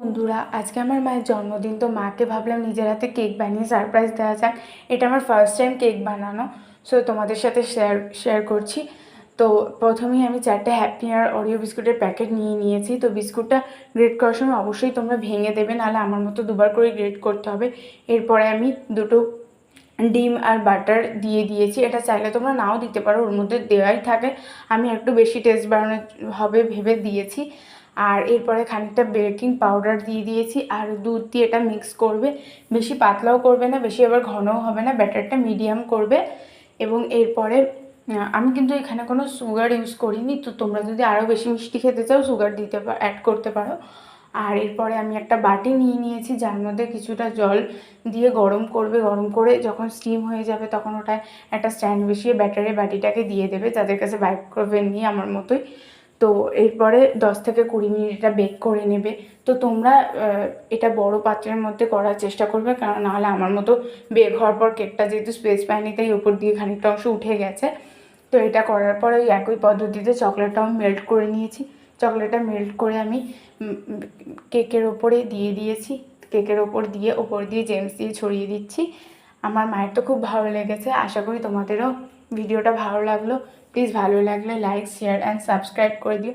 বন্ধুরা, আজকে আমার মায়ের জন্মদিন, তো মাকে ভাবলাম নিজের হাতে কেক বানিয়ে সারপ্রাইজ দেওয়া যাক। এটা আমার ফার্স্ট টাইম কেক বানানো, সো তোমাদের সাথে শেয়ার করছি। তো প্রথমেই আমি 4টে হ্যাপি আর অরিও বিস্কুটের প্যাকেট নিয়েছি। তো বিস্কুটটা গ্রেট করার সময় অবশ্যই তোমরা ভেঙে দেবে, নাহলে আমার মতো দুবার করে গ্রেট করতে হবে। এরপরে আমি দুটো ডিম আর বাটার দিয়েছি। এটা চাইলে তোমরা নাও দিতে পারো, ওর মধ্যে দেওয়াই থাকে। আমি একটু বেশি টেস্ট বাড়ানো হবে ভেবে দিয়েছি। আর এরপরে খানিকটা বেকিং পাউডার দিয়েছি আর দুধ দিয়ে এটা মিক্স করবে। বেশি পাতলাও করবে না, বেশি আবার ঘনও হবে না, ব্যাটারটা মিডিয়াম করবে। এবং এরপরে আমি কিন্তু এখানে কোনো সুগার ইউজ করিনি, তো তোমরা যদি আরও বেশি মিষ্টি খেতে চাও সুগার অ্যাড করতে পারো। আর এরপরে আমি একটা বাটি নিয়েছি, যার মধ্যে কিছুটা জল দিয়ে গরম করে যখন স্টিম হয়ে যাবে তখন ওটায় একটা স্ট্যান্ড বসিয়ে ব্যাটারের বাটিটাকে দিয়ে দেবে, যাদের কাছে মাইক্রোওভেন নিয়ে আমার মতোই। তো এরপরে 10 থেকে 20 মিনিট এটা বেক করে নেবে। তো তোমরা এটা বড় পাত্রের মধ্যে করার চেষ্টা করবে, কারণ নাহলে আমার মতো বেক হওয়ার পর কেকটা যেহেতু স্পেস পায়নি তাই ওপর দিয়ে খানিকটা অংশ উঠে গেছে। তো এটা করার পর ওই একই পদ্ধতিতে চকলেটটাও মেল্ট করে নিয়েছি। চকলেটটা মেল্ট করে আমি কেকের ওপরে দিয়েছি। কেকের ওপর দিয়ে জেমস দিয়ে ছড়িয়ে দিচ্ছি। আমার মায়ের তো খুব ভালো লেগেছে, আশা করি তোমাদেরও ভিডিওটা ভালো লাগলো। প্লিজ ভালো লাগলে লাইক, শেয়ার অ্যান্ড সাবস্ক্রাইব করে দিও।